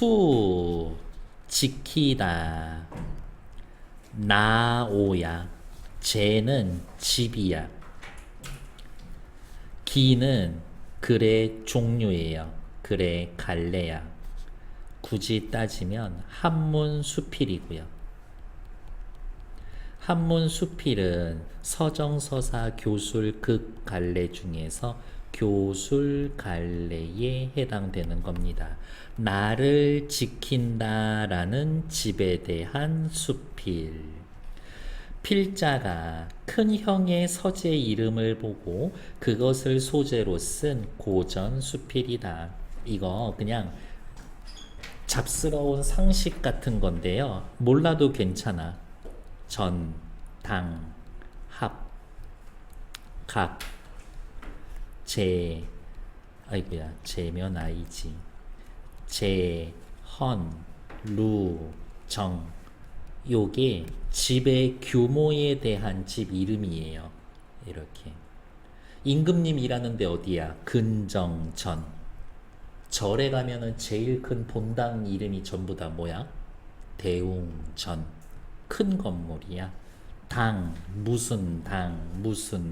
수 지키다 나오야 제는 집이야 기는 글의 종류예요. 글의 갈래야. 굳이 따지면 한문수필이고요. 한문수필은 서정서사 교술 극갈래 중에서 교술갈래에 해당되는 겁니다. 나를 지킨다라는 집에 대한 수필. 필자가 큰 형의 서재 이름을 보고 그것을 소재로 쓴 고전 수필이다. 이거 그냥 잡스러운 상식 같은 건데요. 몰라도 괜찮아. 전, 당, 합, 각, 제, 아이고야, 제면 아이지. 제, 헌, 루, 정. 요게 집의 규모에 대한 집 이름이에요. 이렇게. 임금님 일하는데 어디야? 근정전. 절에 가면은 제일 큰 본당 이름이 전부 다 뭐야? 대웅전. 큰 건물이야. 당, 무슨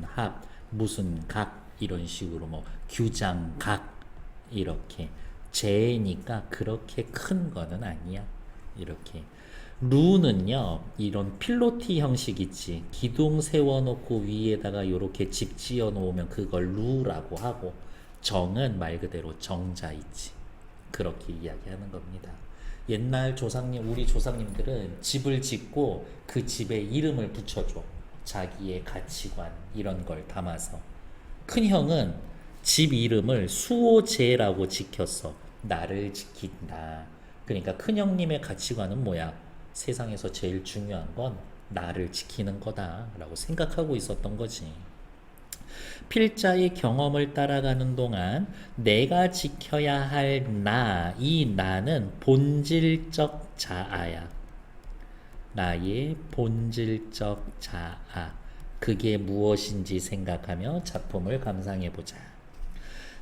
합, 무슨 각 이런 식으로 뭐 규장각 이렇게. 제니까 그렇게 큰 거는 아니야. 이렇게. 루는요, 이런 필로티 형식 있지. 기둥 세워놓고 위에다가 이렇게 집 지어 놓으면 그걸 루라고 하고, 정은 말 그대로 정자 있지. 그렇게 이야기하는 겁니다. 옛날 조상님, 우리 조상님들은 집을 짓고 그 집에 이름을 붙여줘. 자기의 가치관, 이런 걸 담아서. 큰 형은 집 이름을 수호제라고 지켰어. 나를 지킨다. 그러니까 큰 형님의 가치관은 뭐야? 세상에서 제일 중요한 건 나를 지키는 거다라고 생각하고 있었던 거지. 필자의 경험을 따라가는 동안 내가 지켜야 할 나, 이 나는 본질적 자아야. 나의 본질적 자아. 그게 무엇인지 생각하며 작품을 감상해보자.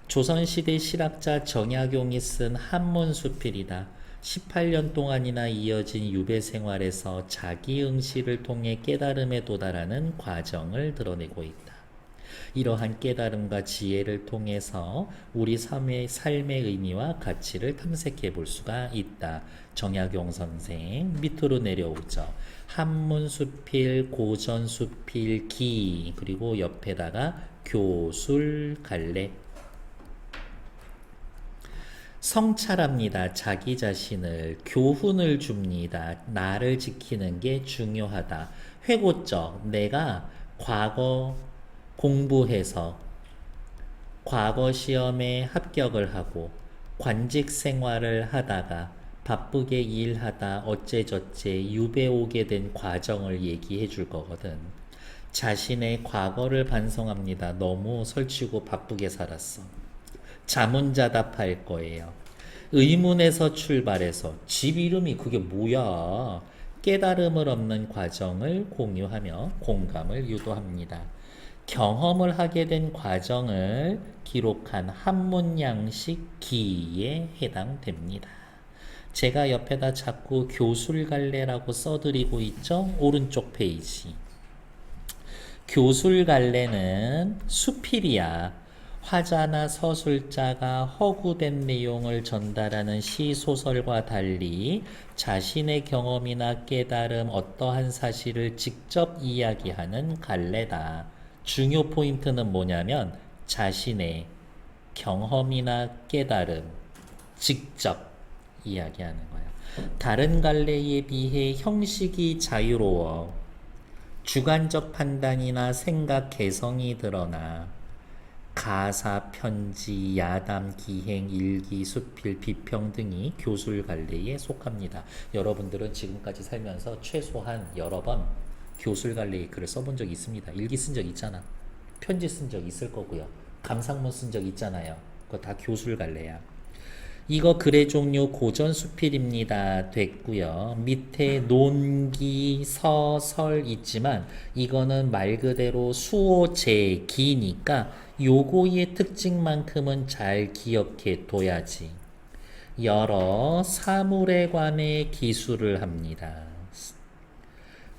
조선시대 실학자 정약용이 쓴 한문수필이다. 18년 동안이나 이어진 유배 생활에서 자기 응시를 통해 깨달음에 도달하는 과정을 드러내고 있다. 이러한 깨달음과 지혜를 통해서 우리 삶의 의미와 가치를 탐색해 볼 수가 있다. 정약용 선생 밑으로 내려오죠. 한문수필, 고전수필, 기 그리고 옆에다가 교술갈래. 성찰합니다. 자기 자신을 교훈을 줍니다. 나를 지키는 게 중요하다. 회고적 내가 과거 공부해서 과거 시험에 합격을 하고 관직 생활을 하다가 바쁘게 일하다 어째저째 유배 오게 된 과정을 얘기해 줄 거거든. 자신의 과거를 반성합니다. 너무 설치고 바쁘게 살았어. 자문자답할 거예요. 의문에서 출발해서 집 이름이 그게 뭐야? 깨달음을 얻는 과정을 공유하며 공감을 유도합니다. 경험을 하게 된 과정을 기록한 한문 양식 기에 해당됩니다. 제가 옆에다 자꾸 교술갈래라고 써드리고 있죠? 오른쪽 페이지. 교술갈래는 수필이야. 화자나 서술자가 허구된 내용을 전달하는 시, 소설과 달리 자신의 경험이나 깨달음, 어떠한 사실을 직접 이야기하는 갈래다. 중요 포인트는 뭐냐면 자신의 경험이나 깨달음, 직접 이야기하는 거야. 다른 갈래에 비해 형식이 자유로워 주관적 판단이나 생각 개성이 드러나 가사, 편지, 야담, 기행, 일기, 수필, 비평 등이 교술갈래에 속합니다. 여러분들은 지금까지 살면서 최소한 여러 번 교술갈래에 글을 써본 적 있습니다. 일기 쓴 적 있잖아. 편지 쓴 적 있을 거고요. 감상문 쓴 적 있잖아요. 그거 다 교술갈래야. 이거 글의 종류 고전수필입니다. 됐고요. 밑에 논기, 서설 있지만 이거는 말 그대로 수호, 제, 기니까 요거의 특징만큼은 잘 기억해 둬야지. 여러 사물에 관해 기술을 합니다.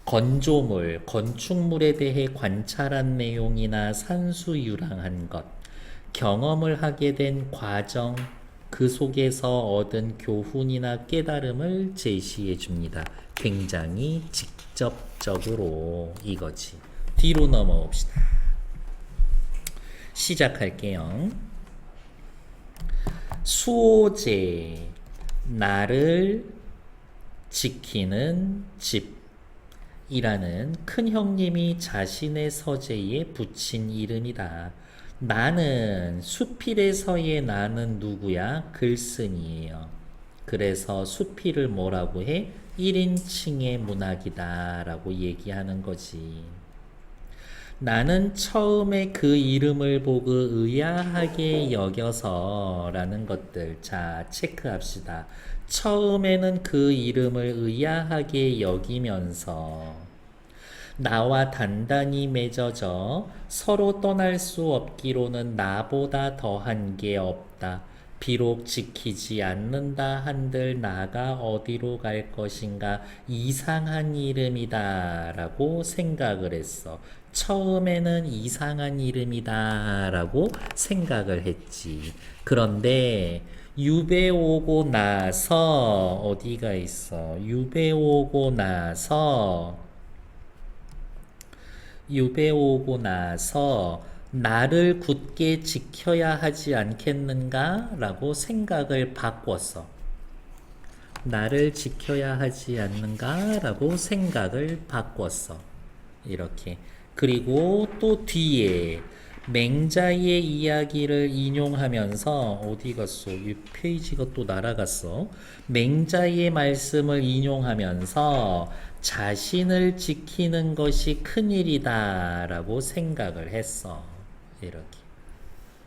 건조물, 건축물에 대해 관찰한 내용이나 산수유랑한 것, 경험을 하게 된 과정, 그 속에서 얻은 교훈이나 깨달음을 제시해 줍니다. 굉장히 직접적으로 이거지. 뒤로 넘어옵시다. 시작할게요. 수호제, 나를 지키는 집이라는 큰 형님이 자신의 서재에 붙인 이름이다. 나는 수필에서의 나는 누구야? 글쓴이에요. 그래서 수필을 뭐라고 해? 1인칭의 문학이다 라고 얘기하는 거지. 나는 처음에 그 이름을 보고 의아하게 여겨서 라는 것들. 자, 체크합시다. 처음에는 그 이름을 의아하게 여기면서 나와 단단히 맺어져 서로 떠날 수 없기로는 나보다 더한 게 없다. 비록 지키지 않는다 한들 나가 어디로 갈 것인가 이상한 이름이다 라고 생각을 했어. 처음에는 이상한 이름이다 라고 생각을 했지. 그런데 유배 오고 나서 어디가 있어? 유배 오고 나서 나를 굳게 지켜야 하지 않겠는가? 라고 생각을 바꿨어. 나를 지켜야 하지 않는가? 라고 생각을 바꿨어. 이렇게. 그리고 또 뒤에 맹자의 이야기를 인용하면서 어디 갔어? 이 페이지가 또 날아갔어. 맹자의 말씀을 인용하면서 자신을 지키는 것이 큰일이다 라고 생각을 했어. 이렇게.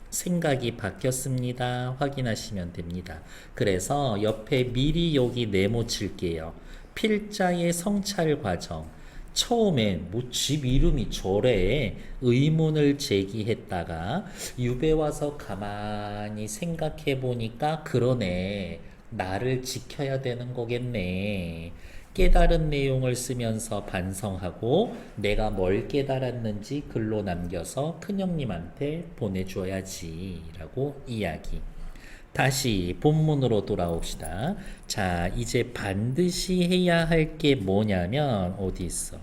생각이 바뀌었습니다. 확인하시면 됩니다. 그래서 옆에 미리 여기 네모칠게요. 필자의 성찰 과정. 처음엔 뭐 집 이름이 저래 의문을 제기했다가 유배 와서 가만히 생각해 보니까 그러네. 나를 지켜야 되는 거겠네. 깨달은 내용을 쓰면서 반성하고 내가 뭘 깨달았는지 글로 남겨서 큰형님한테 보내줘야지 라고 이야기. 다시 본문으로 돌아옵시다. 자, 이제 반드시 해야 할 게 뭐냐면 어디 있어?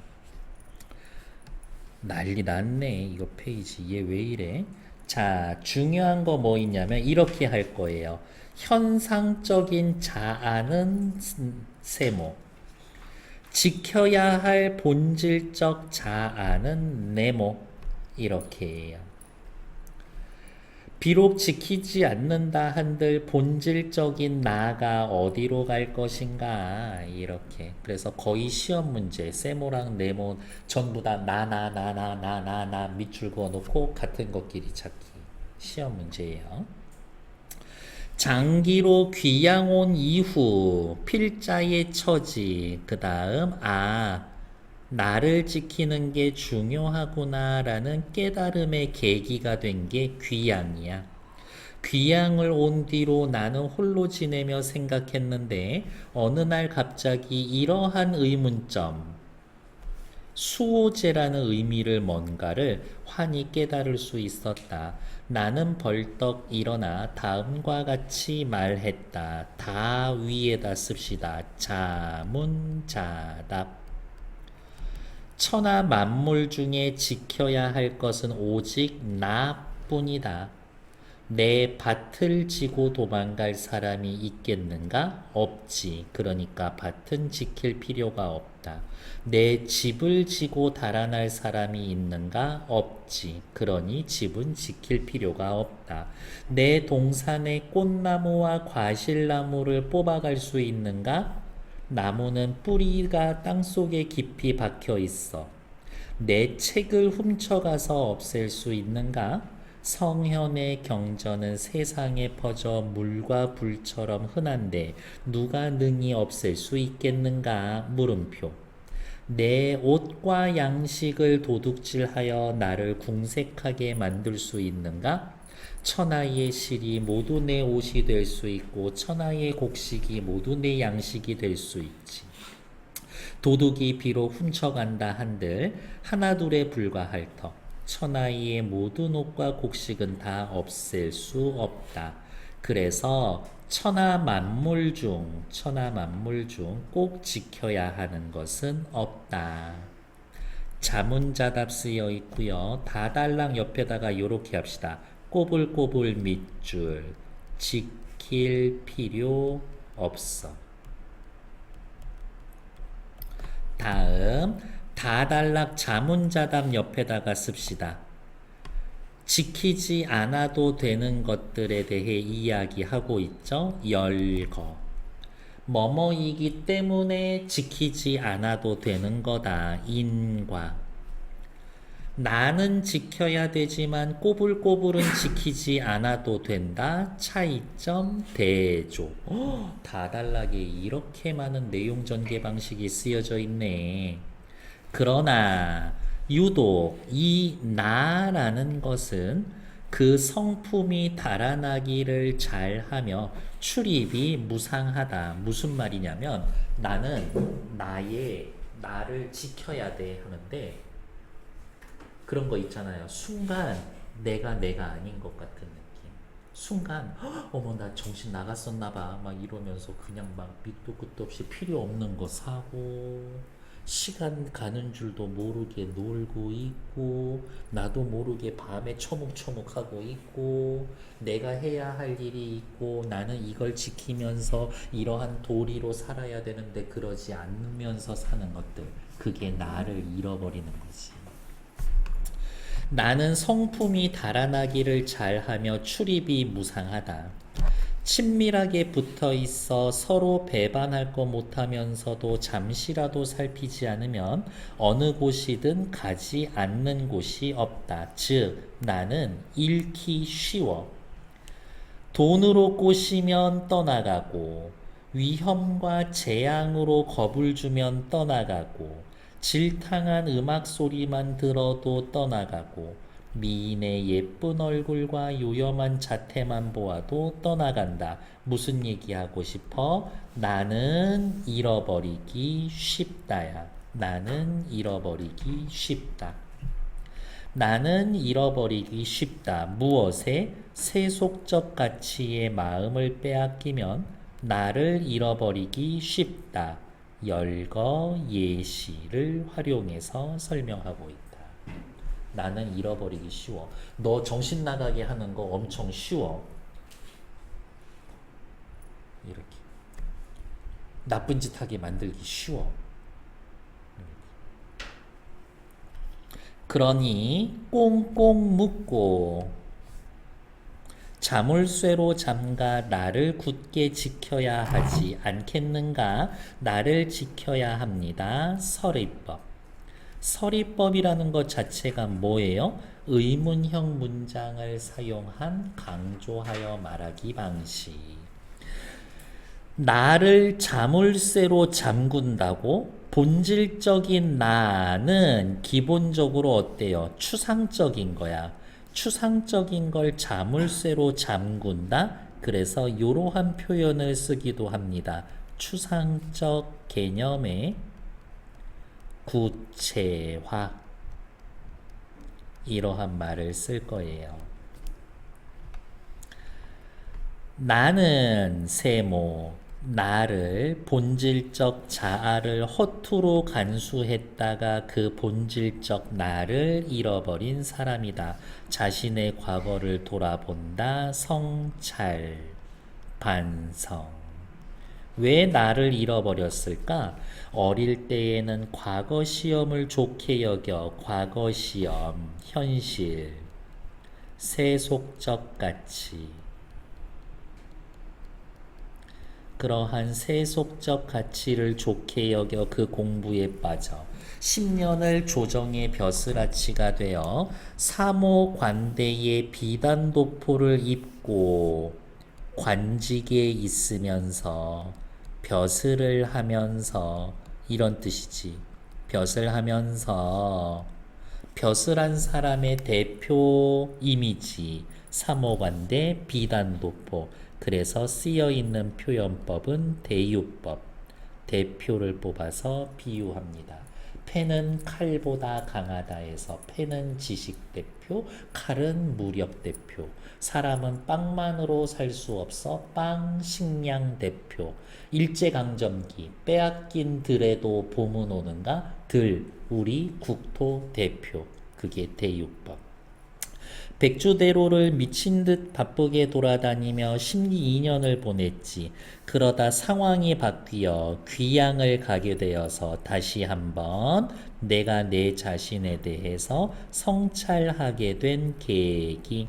난리 났네. 이거 페이지 얘 왜 이래? 자, 중요한 거 뭐 있냐면 이렇게 할 거예요. 현상적인 자아는 세모. 지켜야 할 본질적 자아는 네모. 이렇게 해요. 비록 지키지 않는다 한들 본질적인 나가 어디로 갈 것인가 이렇게. 그래서 거의 시험 문제 세모랑 네모 전부 다 나 밑줄 그어놓고 같은 것끼리 찾기 시험 문제예요. 장기로 귀양 온 이후 필자의 처지 그 다음 나를 지키는 게 중요하구나 라는 깨달음의 계기가 된 게 귀양이야. 귀양을 온 뒤로 나는 홀로 지내며 생각했는데 어느 날 갑자기 이러한 의문점 수호제라는 의미를 뭔가를 환히 깨달을 수 있었다. 나는 벌떡 일어나 다음과 같이 말했다. 다 위에다 씁시다. 자문자답. 천하 만물 중에 지켜야 할 것은 오직 나뿐이다. 내 밭을 지고 도망갈 사람이 있겠는가? 없지. 그러니까 밭은 지킬 필요가 없다. 내 집을 지고 달아날 사람이 있는가? 없지. 그러니 집은 지킬 필요가 없다. 내 동산에 꽃나무와 과실나무를 뽑아갈 수 있는가? 나무는 뿌리가 땅속에 깊이 박혀 있어. 내 책을 훔쳐가서 없앨 수 있는가? 성현의 경전은 세상에 퍼져 물과 불처럼 흔한데 누가 능히 없앨 수 있겠는가? 물음표. 내 옷과 양식을 도둑질하여 나를 궁색하게 만들 수 있는가? 천하의 실이 모두 내 옷이 될 수 있고 천하의 곡식이 모두 내 양식이 될 수 있지. 도둑이 비록 훔쳐간다 한들 하나둘에 불과할 터. 천하의 모든 옷과 곡식은 다 없앨 수 없다. 그래서 천하 만물 중 꼭 지켜야 하는 것은 없다. 자문자답 쓰여 있고요. 다달랑 옆에다가 요렇게 합시다. 꼬불꼬불 밑줄 지킬 필요 없어. 다음 다달락 자문자답 옆에다가 씁시다. 지키지 않아도 되는 것들에 대해 이야기하고 있죠. 열거. 뭐뭐이기 때문에 지키지 않아도 되는 거다. 인과. 나는 지켜야 되지만 꼬불꼬불은 지키지 않아도 된다. 차이점 대조. 다달락에 이렇게 많은 내용 전개 방식이 쓰여져 있네. 그러나 유독 이 나라는 것은 그 성품이 달아나기를 잘하며 출입이 무상하다. 무슨 말이냐면 나는 나를 지켜야 돼 하는데 그런 거 있잖아요. 순간 내가 아닌 것 같은 느낌. 순간 어머 나 정신 나갔었나 봐. 막 이러면서 그냥 막 밑도 끝도 없이 필요 없는 거 사고 시간 가는 줄도 모르게 놀고 있고 나도 모르게 밤에 처묵처묵하고 있고 내가 해야 할 일이 있고 나는 이걸 지키면서 이러한 도리로 살아야 되는데 그러지 않으면서 사는 것들. 그게 나를 잃어버리는 거지. 나는 성품이 달아나기를 잘하며 출입이 무상하다. 친밀하게 붙어 있어 서로 배반할 거 못하면서도 잠시라도 살피지 않으면 어느 곳이든 가지 않는 곳이 없다. 즉, 나는 잃기 쉬워. 돈으로 꼬시면 떠나가고, 위험과 재앙으로 겁을 주면 떠나가고, 질탕한 음악 소리만 들어도 떠나가고 미인의 예쁜 얼굴과 요염한 자태만 보아도 떠나간다. 무슨 얘기하고 싶어? 나는 잃어버리기 쉽다야. 나는 잃어버리기 쉽다. 나는 잃어버리기 쉽다. 무엇에? 세속적 가치의 마음을 빼앗기면 나를 잃어버리기 쉽다. 열거 예시를 활용해서 설명하고 있다. 나는 잃어버리기 쉬워. 너 정신 나가게 하는 거 엄청 쉬워. 이렇게 나쁜 짓 하게 만들기 쉬워. 그러니 꽁꽁 묶고 자물쇠로 잠가 나를 굳게 지켜야 하지 않겠는가? 나를 지켜야 합니다. 서리법. 서리법이라는 것 자체가 뭐예요? 의문형 문장을 사용한 강조하여 말하기 방식. 나를 자물쇠로 잠근다고? 본질적인 나는 기본적으로 어때요? 추상적인 거야. 추상적인 걸 자물쇠로 잠근다. 그래서 이러한 표현을 쓰기도 합니다. 추상적 개념의 구체화. 이러한 말을 쓸 거예요. 나는 세모. 나를 본질적 자아를 허투루 간수했다가 그 본질적 나를 잃어버린 사람이다. 자신의 과거를 돌아본다. 성찰, 반성. 왜 나를 잃어버렸을까? 어릴 때에는 과거 시험을 좋게 여겨 과거 시험, 현실, 세속적 가치, 그러한 세속적 가치를 좋게 여겨 그 공부에 빠져 10년을 조정의 벼슬아치가 되어 사모관대의 비단도포를 입고 관직에 있으면서 벼슬을 하면서 이런 뜻이지. 벼슬 하면서 벼슬한 사람의 대표 이미지 사모관대 비단도포. 그래서 쓰여있는 표현법은 대유법. 대표를 뽑아서 비유합니다. 패는 칼보다 강하다에서 패는 지식 대표, 칼은 무력 대표. 사람은 빵만으로 살 수 없어 빵 식량 대표. 일제강점기 빼앗긴 들에도 봄은 오는가? 들 우리 국토 대표. 그게 대유법. 백주대로를 미친 듯 바쁘게 돌아다니며 12년을 보냈지. 그러다 상황이 바뀌어 귀양을 가게 되어서 다시 한번 내가 내 자신에 대해서 성찰하게 된 계획이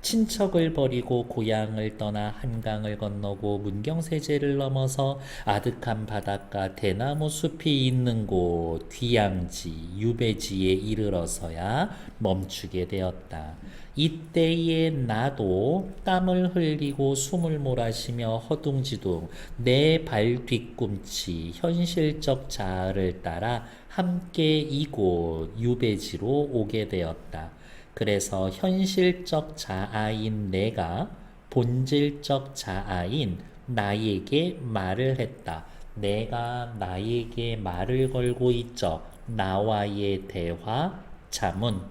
친척을 버리고 고향을 떠나 한강을 건너고 문경세제를 넘어서 아득한 바닷가 대나무 숲이 있는 곳 귀양지 유배지에 이르러서야 멈추게 되었다. 이때에 나도 땀을 흘리고 숨을 몰아쉬며 허둥지둥 내 발 뒤꿈치 현실적 자아를 따라 함께 이곳 유배지로 오게 되었다. 그래서 현실적 자아인 내가 본질적 자아인 나에게 말을 했다. 내가 나에게 말을 걸고 있죠. 나와의 대화, 자문.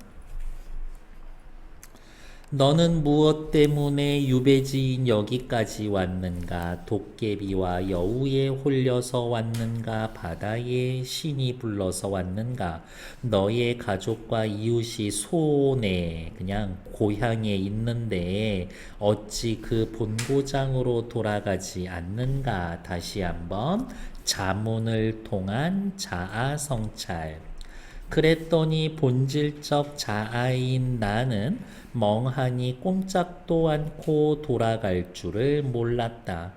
너는 무엇 때문에 유배지인 여기까지 왔는가? 도깨비와 여우에 홀려서 왔는가? 바다에 신이 불러서 왔는가? 너의 가족과 이웃이 손에 그냥 고향에 있는데 어찌 그 본고장으로 돌아가지 않는가? 다시 한번 자문을 통한 자아 성찰. 그랬더니 본질적 자아인 나는 멍하니 꼼짝도 않고 돌아갈 줄을 몰랐다.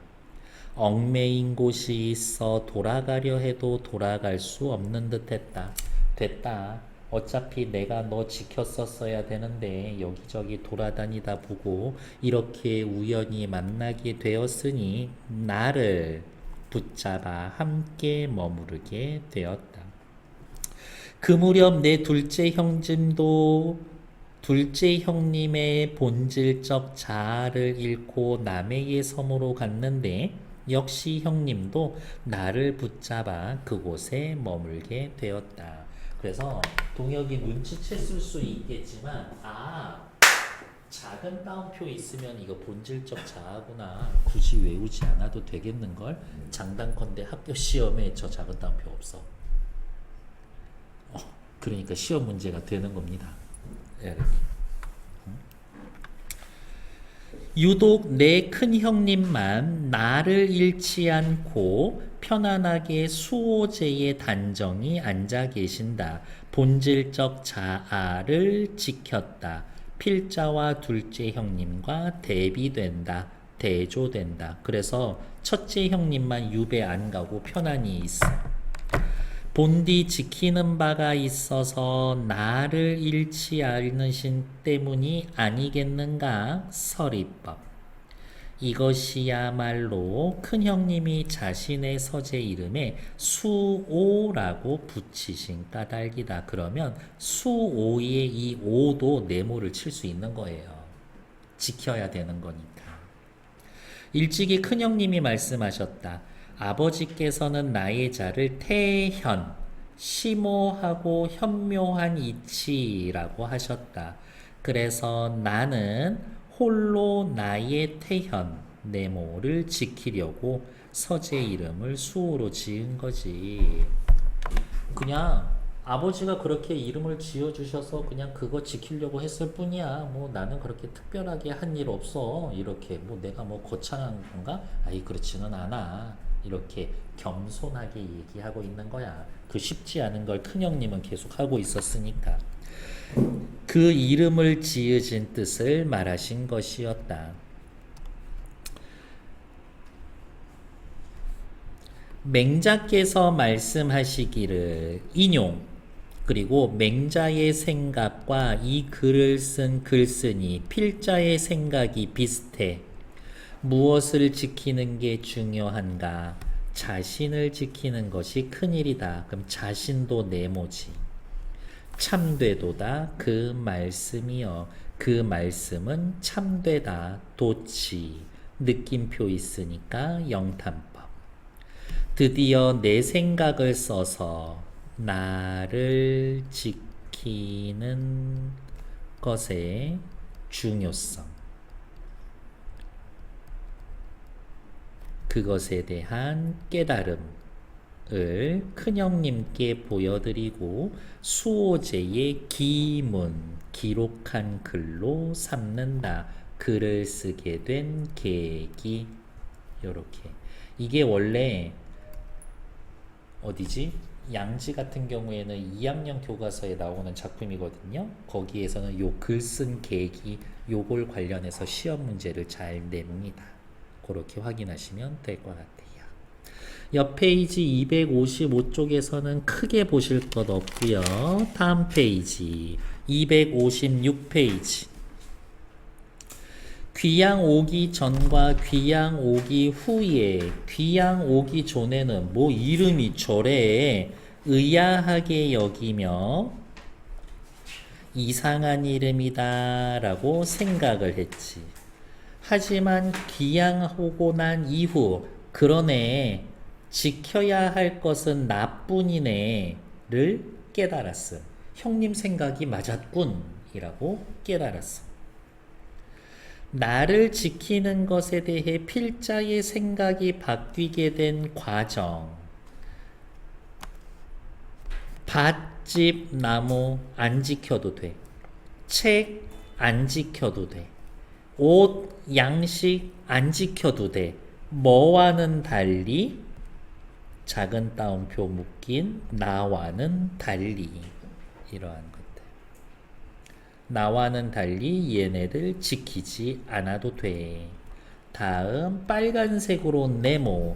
얽매인 곳이 있어 돌아가려 해도 돌아갈 수 없는 듯 했다. 됐다. 어차피 내가 너 지켰었어야 되는데 여기저기 돌아다니다 보고 이렇게 우연히 만나게 되었으니 나를 붙잡아 함께 머무르게 되었다. 그 무렵 내 둘째 형님의 본질적 자아를 잃고 남해의 섬으로 갔는데 역시 형님도 나를 붙잡아 그곳에 머물게 되었다. 그래서 동혁이 눈치챘을 수 있겠지만 작은 따옴표 있으면 이거 본질적 자아구나. 굳이 외우지 않아도 되겠는걸? 장단컨대 학교 시험에 저 작은 따옴표 없어. 그러니까 시험 문제가 되는 겁니다. 유독 내 큰형님만 나를 잃지 않고 편안하게 수호제의 단정히 앉아 계신다. 본질적 자아를 지켰다. 필자와 둘째 형님과 대비된다. 대조된다. 그래서 첫째 형님만 유배 안 가고 편안히 있어. 본디 지키는 바가 있어서 나를 잃지 않으신 때문이 아니겠는가? 서리법. 이것이야말로 큰형님이 자신의 서재 이름에 수오라고 붙이신 까닭이다. 그러면 수오의 이 오도 네모를 칠 수 있는 거예요. 지켜야 되는 거니까. 일찍이 큰형님이 말씀하셨다. 아버지께서는 나의 자를 태현, 심오하고 현묘한 이치라고 하셨다. 그래서 나는 홀로 나의 태현, 네모를 지키려고 서재 이름을 수호로 지은 거지. 그냥 아버지가 그렇게 이름을 지어주셔서 그냥 그거 지키려고 했을 뿐이야. 뭐 나는 그렇게 특별하게 한 일 없어. 이렇게 뭐 내가 뭐 거창한 건가? 아이 그렇지는 않아. 이렇게 겸손하게 얘기하고 있는 거야. 그 쉽지 않은 걸 큰형님은 계속 하고 있었으니까. 그 이름을 지으신 뜻을 말하신 것이었다. 맹자께서 말씀하시기를 인용 그리고 맹자의 생각과 이 글을 쓴 글쓴이 필자의 생각이 비슷해. 무엇을 지키는 게 중요한가? 자신을 지키는 것이 큰일이다. 그럼 자신도 네모지. 참되도다 그 말씀이여 그 말씀은 참되다. 도치. 느낌표 있으니까 영탄법. 드디어 내 생각을 써서 나를 지키는 것의 중요성, 그것에 대한 깨달음을 큰형님께 보여드리고 수호제의 기문, 기록한 글로 삼는다. 글을 쓰게 된 계기. 요렇게. 이게 원래 어디지? 양지 같은 경우에는 2학년 교과서에 나오는 작품이거든요. 거기에서는 요 글 쓴 계기, 요걸 관련해서 시험 문제를 잘 냅니다. 그렇게 확인하시면 될 것 같아요. 옆 페이지 255쪽에서는 크게 보실 것 없고요. 다음 페이지 256페이지. 귀양 오기 전과 귀양 오기 후에, 귀양 오기 전에는 뭐 이름이 저래 의아하게 여기며 이상한 이름이다 라고 생각을 했지. 하지만 귀양하고 난 이후, 그러네, 지켜야 할 것은 나뿐이네 를 깨달았어. 형님 생각이 맞았군 이라고 깨달았어. 나를 지키는 것에 대해 필자의 생각이 바뀌게 된 과정. 밭집 나무 안 지켜도 돼. 책 안 지켜도 돼. 옷 양식 안 지켜도 돼. 뭐와는 달리, 작은 따옴표 묶인 나와는 달리, 이러한 것들. 나와는 달리 얘네들 지키지 않아도 돼. 다음 빨간색으로 네모.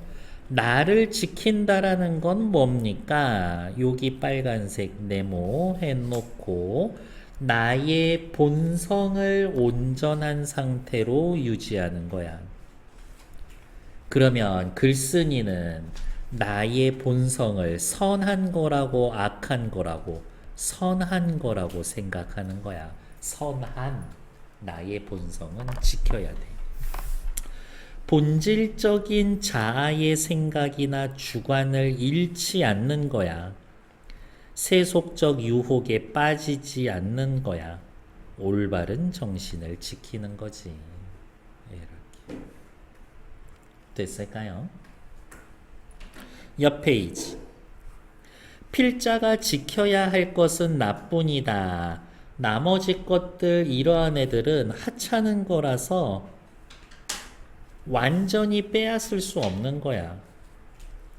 나를 지킨다라는 건 뭡니까? 여기 빨간색 네모 해놓고 나의 본성을 온전한 상태로 유지하는 거야. 그러면 글쓴이는 나의 본성을 선한 거라고 악한 거라고? 선한 거라고 생각하는 거야. 선한 나의 본성은 지켜야 돼. 본질적인 자아의 생각이나 주관을 잃지 않는 거야. 세속적 유혹에 빠지지 않는 거야. 올바른 정신을 지키는 거지. 이렇게. 됐을까요? 옆 페이지. 필자가 지켜야 할 것은 나뿐이다. 나머지 것들, 이러한 애들은 하찮은 거라서 완전히 빼앗을 수 없는 거야.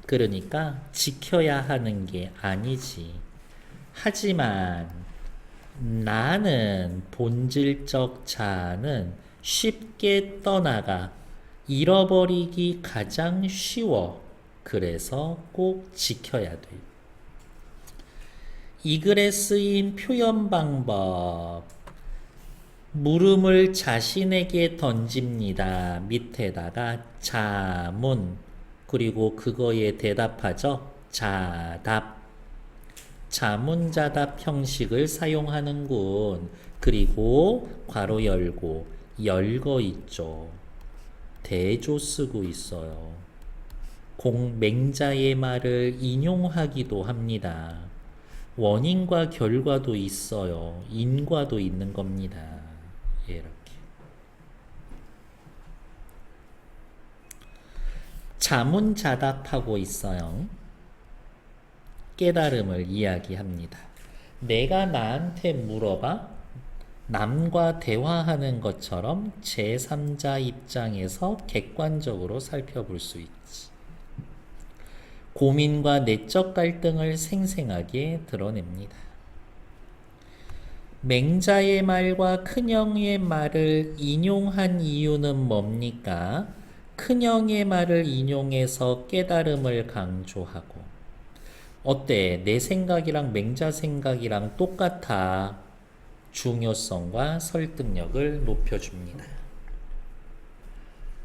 그러니까 지켜야 하는 게 아니지. 하지만 나는, 본질적 자아는 쉽게 떠나가. 잃어버리기 가장 쉬워. 그래서 꼭 지켜야 돼. 이 글에 쓰인 표현 방법. 물음을 자신에게 던집니다. 밑에다가 자문, 그리고 그거에 대답하죠. 자답. 자문자답 형식을 사용하는군. 그리고 괄호 열고 열거 있죠. 대조 쓰고 있어요. 맹자의 말을 인용하기도 합니다. 원인과 결과도 있어요. 인과도 있는 겁니다. 이렇게. 자문자답하고 있어요. 깨달음을 이야기합니다. 내가 나한테 물어봐? 남과 대화하는 것처럼 제3자 입장에서 객관적으로 살펴볼 수 있지. 고민과 내적 갈등을 생생하게 드러냅니다. 맹자의 말과 큰형의 말을 인용한 이유는 뭡니까? 큰형의 말을 인용해서 깨달음을 강조하고. 어때? 내 생각이랑 맹자 생각이랑 똑같아. 중요성과 설득력을 높여줍니다.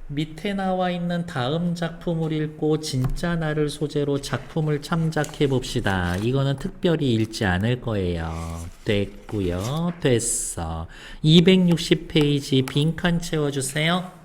밑에 나와 있는 다음 작품을 읽고 진짜 나를 소재로 작품을 참작해 봅시다. 이거는 특별히 읽지 않을 거예요. 됐고요. 됐어. 260페이지 빈칸 채워주세요.